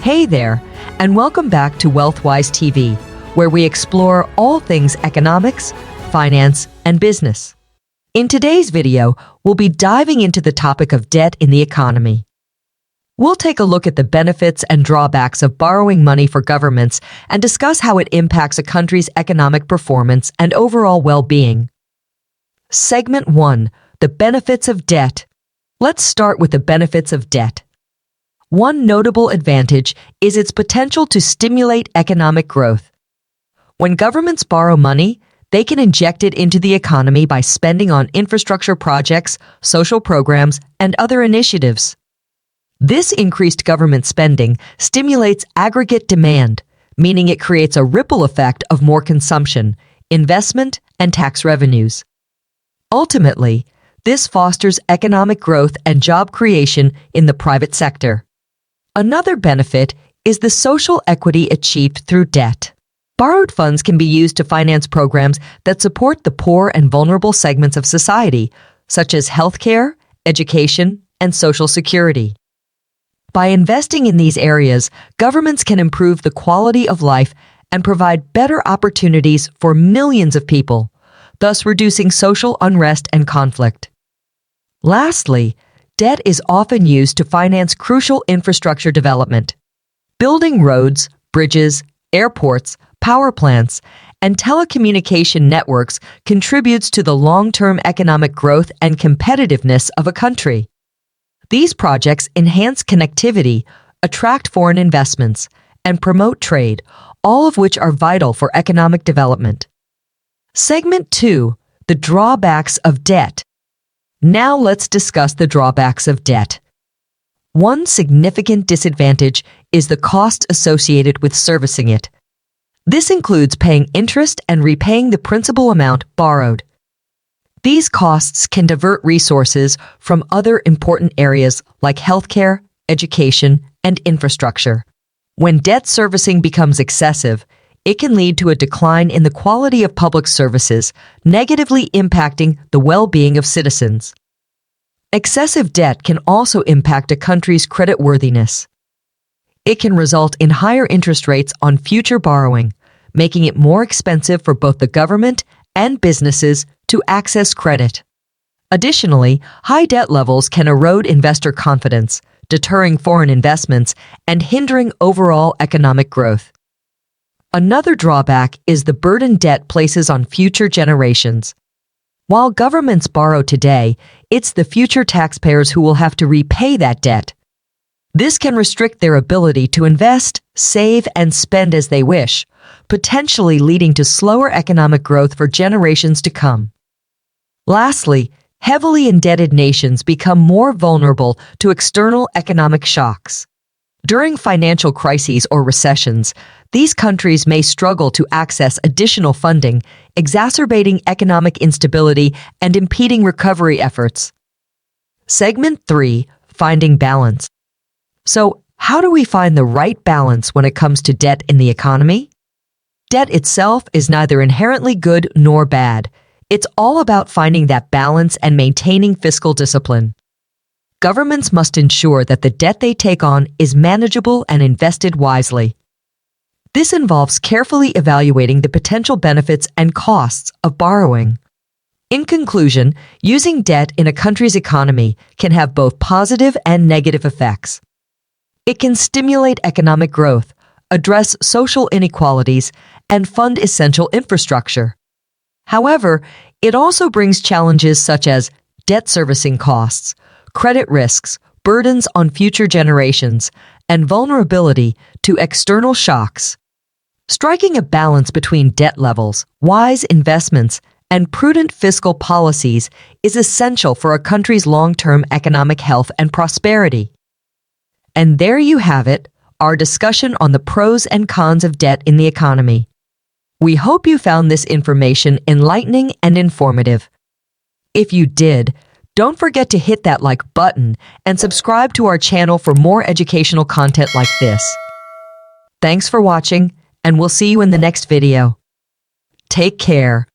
Hey there, and welcome back to WealthWise TV, where we explore all things economics, finance, and business. In today's video, we'll be diving into the topic of debt in the economy. We'll take a look at the benefits and drawbacks of borrowing money for governments and discuss how it impacts a country's economic performance and overall well-being. Segment 1. The benefits of debt. Let's start with the benefits of debt. One notable advantage is its potential to stimulate economic growth. When governments borrow money, they can inject it into the economy by spending on infrastructure projects, social programs, and other initiatives. This increased government spending stimulates aggregate demand, meaning it creates a ripple effect of more consumption, investment, and tax revenues. Ultimately, this fosters economic growth and job creation in the private sector. Another benefit is the social equity achieved through debt. Borrowed funds can be used to finance programs that support the poor and vulnerable segments of society, such as healthcare, education, and social security. By investing in these areas, governments can improve the quality of life and provide better opportunities for millions of people, thus reducing social unrest and conflict. Lastly, debt is often used to finance crucial infrastructure development. Building roads, bridges, airports, power plants, and telecommunication networks contributes to the long-term economic growth and competitiveness of a country. These projects enhance connectivity, attract foreign investments, and promote trade, all of which are vital for economic development. Segment 2. The drawbacks of debt. Now let's discuss the drawbacks of debt. One significant disadvantage is the cost associated with servicing it. This includes paying interest and repaying the principal amount borrowed. These costs can divert resources from other important areas like healthcare, education, and infrastructure. When debt servicing becomes excessive, it can lead to a decline in the quality of public services, negatively impacting the well-being of citizens. Excessive debt can also impact a country's creditworthiness. It can result in higher interest rates on future borrowing, making it more expensive for both the government and businesses to access credit. Additionally, high debt levels can erode investor confidence, deterring foreign investments and hindering overall economic growth. Another drawback is the burden debt places on future generations. While governments borrow today, it's the future taxpayers who will have to repay that debt. This can restrict their ability to invest, save, and spend as they wish, potentially leading to slower economic growth for generations to come. Lastly, heavily indebted nations become more vulnerable to external economic shocks. During financial crises or recessions, these countries may struggle to access additional funding, exacerbating economic instability and impeding recovery efforts. Segment 3. Finding balance. So, how do we find the right balance when it comes to debt in the economy? Debt itself is neither inherently good nor bad. It's all about finding that balance and maintaining fiscal discipline. Governments must ensure that the debt they take on is manageable and invested wisely. This involves carefully evaluating the potential benefits and costs of borrowing. In conclusion, using debt in a country's economy can have both positive and negative effects. It can stimulate economic growth, address social inequalities, and fund essential infrastructure. However, it also brings challenges such as debt servicing costs, credit risks, burdens on future generations, and vulnerability to external shocks. Striking a balance between debt levels, wise investments, and prudent fiscal policies is essential for a country's long-term economic health and prosperity. And there you have it, our discussion on the pros and cons of debt in the economy. We hope you found this information enlightening and informative. If you did, don't forget to hit that like button and subscribe to our channel for more educational content like this. Thanks for watching, and we'll see you in the next video. Take care.